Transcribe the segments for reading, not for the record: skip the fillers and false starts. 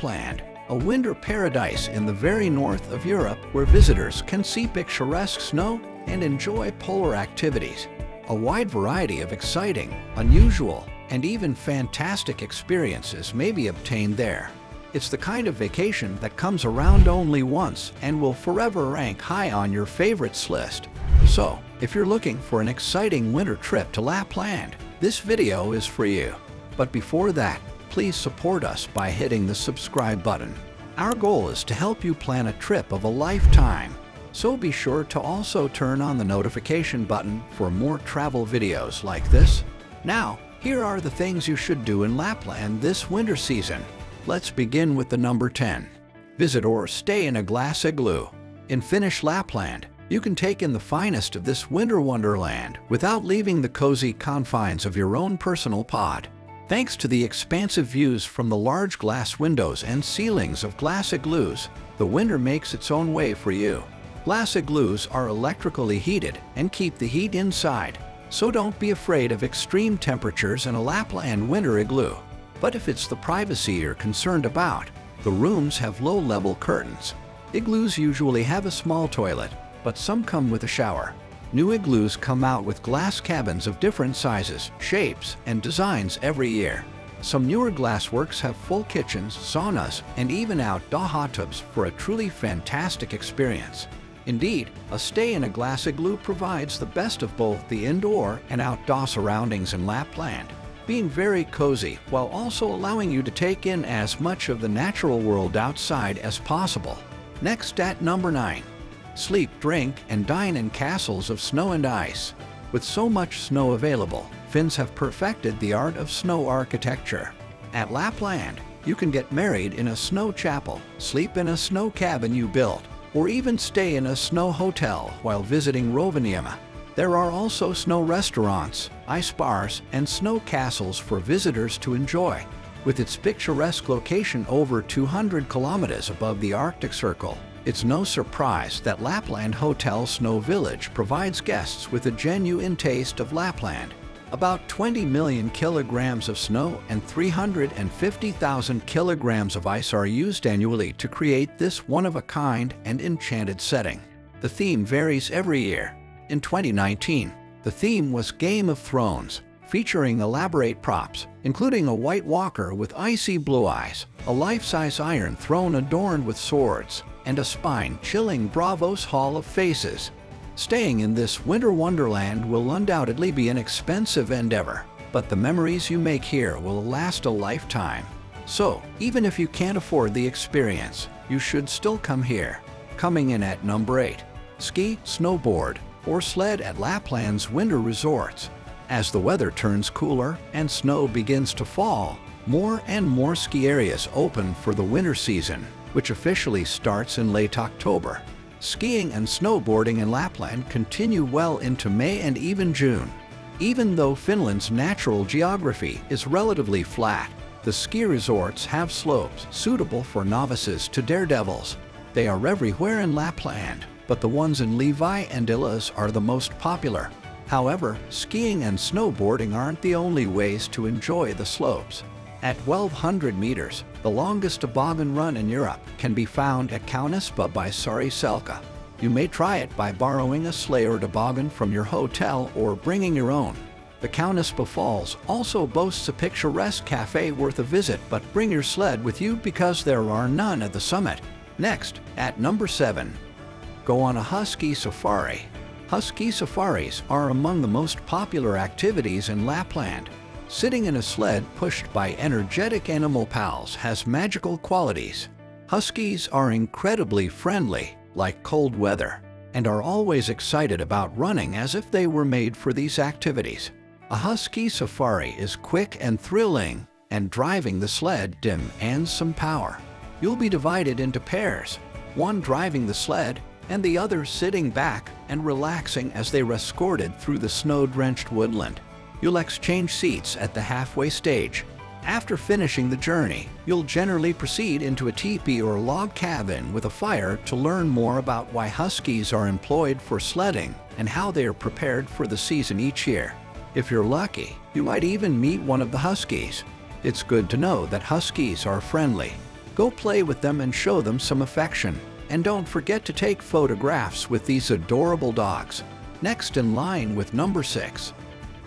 Lapland, a winter paradise in the very north of Europe where visitors can see picturesque snow and enjoy polar activities. A wide variety of exciting, unusual, and even fantastic experiences may be obtained there. It's the kind of vacation that comes around only once and will forever rank high on your favorites list. So, if you're looking for an exciting winter trip to Lapland, this video is for you. But before that, please support us by hitting the subscribe button. Our goal is to help you plan a trip of a lifetime. So be sure to also turn on the notification button for more travel videos like this. Now, here are the things you should do in Lapland this winter season. Let's begin with the number 10. Visit or stay in a glass igloo. In Finnish Lapland, you can take in the finest of this winter wonderland without leaving the cozy confines of your own personal pod. Thanks to the expansive views from the large glass windows and ceilings of glass igloos, the winter makes its own way for you. Glass igloos are electrically heated and keep the heat inside, so don't be afraid of extreme temperatures in a Lapland winter igloo. But if it's the privacy you're concerned about, the rooms have low-level curtains. Igloos usually have a small toilet, but some come with a shower. New igloos come out with glass cabins of different sizes, shapes, and designs every year. Some newer glassworks have full kitchens, saunas, and even outdoor hot tubs for a truly fantastic experience. Indeed, a stay in a glass igloo provides the best of both the indoor and outdoor surroundings in Lapland, being very cozy while also allowing you to take in as much of the natural world outside as possible. Next at number 9. Sleep, drink, and dine in castles of snow and ice. With so much snow available, Finns have perfected the art of snow architecture. At Lapland, you can get married in a snow chapel, sleep in a snow cabin you built, or even stay in a snow hotel while visiting Rovaniemi. There are also snow restaurants, ice bars, and snow castles for visitors to enjoy. With its picturesque location over 200 kilometers above the Arctic Circle, it's no surprise that Lapland Hotel Snow Village provides guests with a genuine taste of Lapland. About 20 million kilograms of snow and 350,000 kilograms of ice are used annually to create this one-of-a-kind and enchanted setting. The theme varies every year. In 2019, the theme was Game of Thrones, featuring elaborate props, including a White Walker with icy blue eyes, a life-size Iron Throne adorned with swords, and a spine-chilling Braavos Hall of Faces. Staying in this winter wonderland will undoubtedly be an expensive endeavor, but the memories you make here will last a lifetime. So, even if you can't afford the experience, you should still come here. Coming in at number 8. Ski, snowboard, or sled at Lapland's winter resorts. As the weather turns cooler and snow begins to fall, more and more ski areas open for the winter season, which officially starts in late October. Skiing and snowboarding in Lapland continue well into May and even June. Even though Finland's natural geography is relatively flat, the ski resorts have slopes suitable for novices to daredevils. They are everywhere in Lapland, but the ones in Levi and Illas are the most popular. However, skiing and snowboarding aren't the only ways to enjoy the slopes. At 1,200 meters, the longest toboggan run in Europe can be found at Kaunispa by Saariselkä. You may try it by borrowing a sleigh or toboggan from your hotel or bringing your own. The Kaunispa Falls also boasts a picturesque cafe worth a visit, but bring your sled with you because there are none at the summit. Next, at number 7. Go on a Husky Safari. Husky safaris are among the most popular activities in Lapland. Sitting in a sled pushed by energetic animal pals has magical qualities. Huskies are incredibly friendly, like cold weather, and are always excited about running as if they were made for these activities. A Husky Safari is quick and thrilling, and driving the sled demands some power. You'll be divided into pairs, one driving the sled and the other sitting back and relaxing as they are escorted through the snow-drenched woodland. You'll exchange seats at the halfway stage. After finishing the journey, you'll generally proceed into a teepee or log cabin with a fire to learn more about why huskies are employed for sledding and how they are prepared for the season each year. If you're lucky, you might even meet one of the huskies. It's good to know that huskies are friendly. Go play with them and show them some affection. And don't forget to take photographs with these adorable dogs. Next in line with number 6.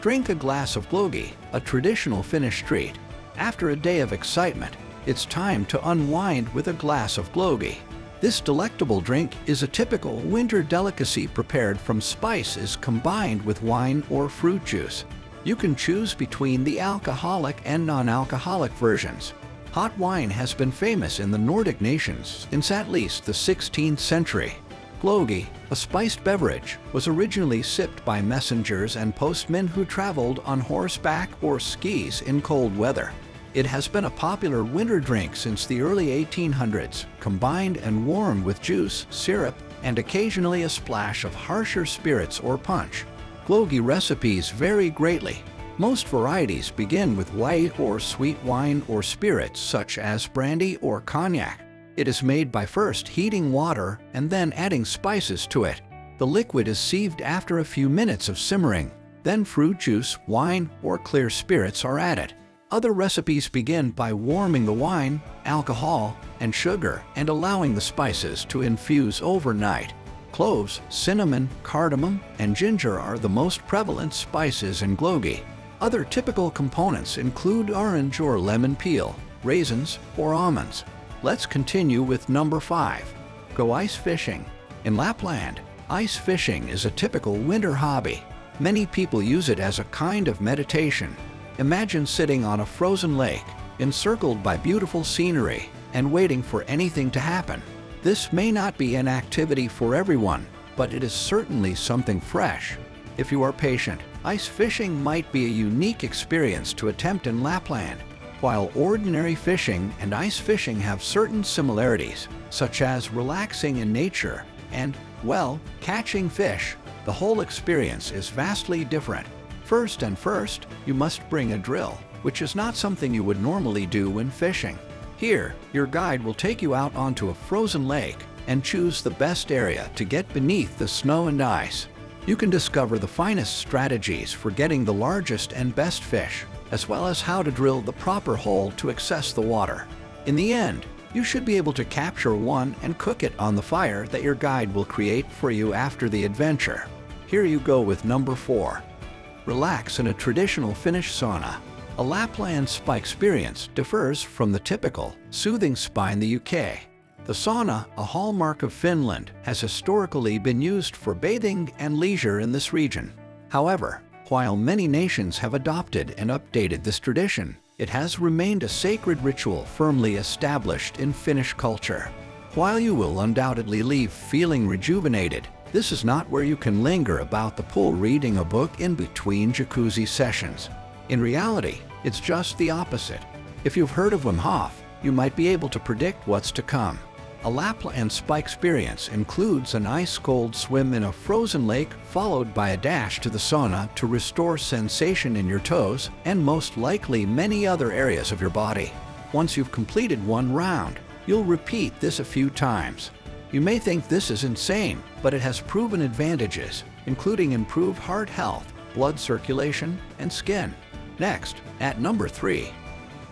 Drink a glass of Glögi, a traditional Finnish treat. After a day of excitement, it's time to unwind with a glass of Glögi. This delectable drink is a typical winter delicacy prepared from spices combined with wine or fruit juice. You can choose between the alcoholic and non-alcoholic versions. Hot wine has been famous in the Nordic nations since at least the 16th century. Glögi, a spiced beverage, was originally sipped by messengers and postmen who traveled on horseback or skis in cold weather. It has been a popular winter drink since the early 1800s, combined and warmed with juice, syrup, and occasionally a splash of harsher spirits or punch. Glögi recipes vary greatly. Most varieties begin with white or sweet wine or spirits such as brandy or cognac. It is made by first heating water and then adding spices to it. The liquid is sieved after a few minutes of simmering. Then fruit juice, wine, or clear spirits are added. Other recipes begin by warming the wine, alcohol, and sugar and allowing the spices to infuse overnight. Cloves, cinnamon, cardamom, and ginger are the most prevalent spices in Glögi. Other typical components include orange or lemon peel, raisins, or almonds. Let's continue with number 5. Go ice fishing. In Lapland, ice fishing is a typical winter hobby. Many people use it as a kind of meditation. Imagine sitting on a frozen lake, encircled by beautiful scenery, and waiting for anything to happen. This may not be an activity for everyone, but it is certainly something fresh. If you are patient, ice fishing might be a unique experience to attempt in Lapland. While ordinary fishing and ice fishing have certain similarities, such as relaxing in nature and, well, catching fish, the whole experience is vastly different. First, you must bring a drill, which is not something you would normally do when fishing. Here, your guide will take you out onto a frozen lake and choose the best area to get beneath the snow and ice. You can discover the finest strategies for getting the largest and best fish, as well as how to drill the proper hole to access the water. In the end, you should be able to capture one and cook it on the fire that your guide will create for you after the adventure. Here you go with number 4. Relax in a traditional Finnish sauna. A Lapland spa experience differs from the typical, soothing spa in the UK. The sauna, a hallmark of Finland, has historically been used for bathing and leisure in this region. However, while many nations have adopted and updated this tradition, it has remained a sacred ritual firmly established in Finnish culture. While you will undoubtedly leave feeling rejuvenated, this is not where you can linger about the pool reading a book in between jacuzzi sessions. In reality, it's just the opposite. If you've heard of Wim Hof, you might be able to predict what's to come. A Lapland spa experience includes an ice-cold swim in a frozen lake followed by a dash to the sauna to restore sensation in your toes and most likely many other areas of your body. Once you've completed one round, you'll repeat this a few times. You may think this is insane, but it has proven advantages, including improved heart health, blood circulation, and skin. Next, at number 3,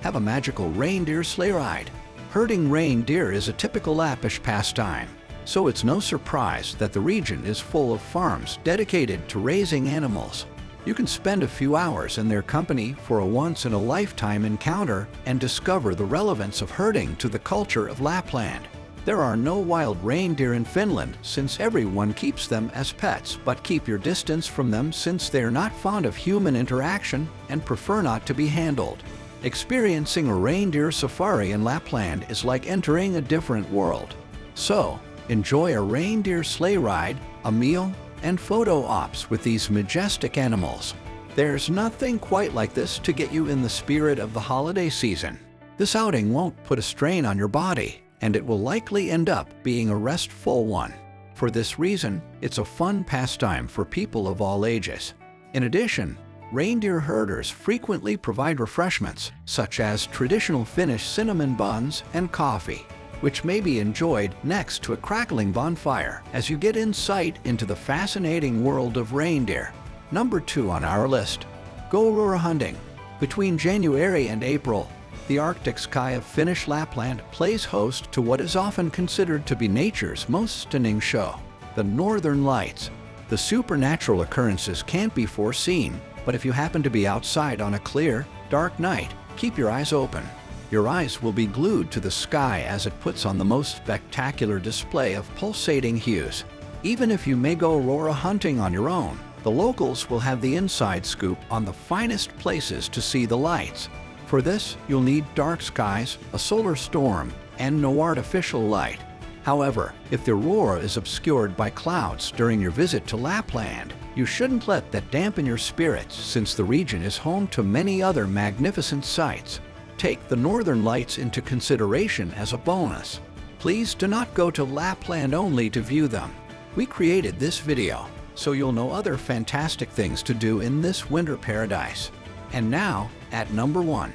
have a magical reindeer sleigh ride. Herding reindeer is a typical Lappish pastime, so it's no surprise that the region is full of farms dedicated to raising animals. You can spend a few hours in their company for a once-in-a-lifetime encounter and discover the relevance of herding to the culture of Lapland. There are no wild reindeer in Finland since everyone keeps them as pets, but keep your distance from them since they're not fond of human interaction and prefer not to be handled. Experiencing a reindeer safari in Lapland is like entering a different world. So, enjoy a reindeer sleigh ride, a meal, and photo ops with these majestic animals. There's nothing quite like this to get you in the spirit of the holiday season. This outing won't put a strain on your body, and it will likely end up being a restful one. For this reason, it's a fun pastime for people of all ages. In addition, reindeer herders frequently provide refreshments, such as traditional Finnish cinnamon buns and coffee, which may be enjoyed next to a crackling bonfire as you get insight into the fascinating world of reindeer. Number 2 on our list. Go Aurora hunting. Between January and April, The Arctic sky of Finnish Lapland plays host to what is often considered to be nature's most stunning show, the Northern Lights. The supernatural occurrences can't be foreseen, but if you happen to be outside on a clear, dark night, keep your eyes open. Your eyes will be glued to the sky as it puts on the most spectacular display of pulsating hues. Even if you may go Aurora hunting on your own, the locals will have the inside scoop on the finest places to see the lights. For this, you'll need dark skies, a solar storm, and no artificial light. However, if the aurora is obscured by clouds during your visit to Lapland, you shouldn't let that dampen your spirits, since the region is home to many other magnificent sights. Take the Northern Lights into consideration as a bonus. Please do not go to Lapland only to view them. We created this video so you'll know other fantastic things to do in this winter paradise. And now, at number 1.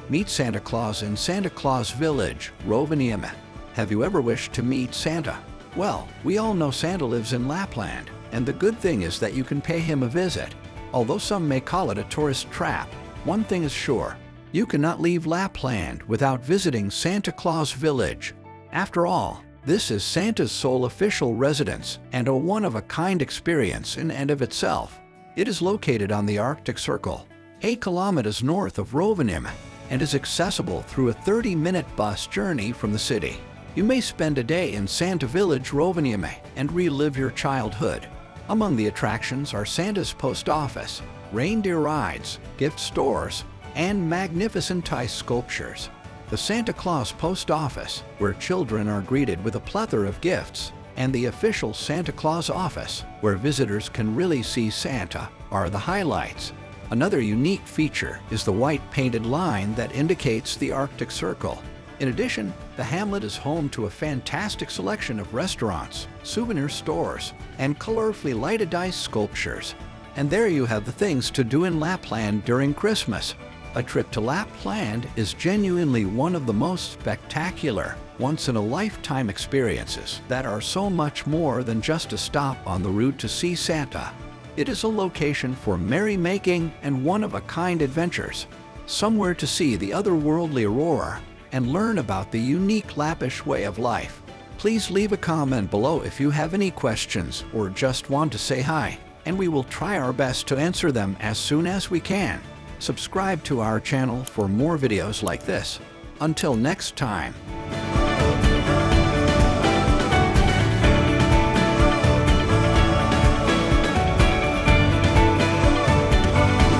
Meet Santa Claus in Santa Claus Village, Rovaniemi. Have you ever wished to meet Santa? Well, we all know Santa lives in Lapland, and the good thing is that you can pay him a visit. Although some may call it a tourist trap, one thing is sure: you cannot leave Lapland without visiting Santa Claus Village. After all, this is Santa's sole official residence and a one-of-a-kind experience in and of itself. It is located on the Arctic Circle, 8 kilometers north of Rovaniemi, and is accessible through a 30-minute bus journey from the city. You may spend a day in Santa Village, Rovaniemi, and relive your childhood. Among the attractions are Santa's post office, reindeer rides, gift stores, and magnificent ice sculptures. The Santa Claus Post Office, where children are greeted with a plethora of gifts, and the official Santa Claus office, where visitors can really see Santa, are the highlights. Another unique feature is the white painted line that indicates the Arctic Circle. In addition, the hamlet is home to a fantastic selection of restaurants, souvenir stores, and colorfully lighted ice sculptures. And there you have the things to do in Lapland during Christmas. A trip to Lapland is genuinely one of the most spectacular, once-in-a-lifetime experiences that are so much more than just a stop on the route to see Santa. It is a location for merrymaking and one-of-a-kind adventures, somewhere to see the otherworldly aurora and learn about the unique Lappish way of life. Please leave a comment below if you have any questions or just want to say hi, and we will try our best to answer them as soon as we can. Subscribe to our channel for more videos like this. Until next time.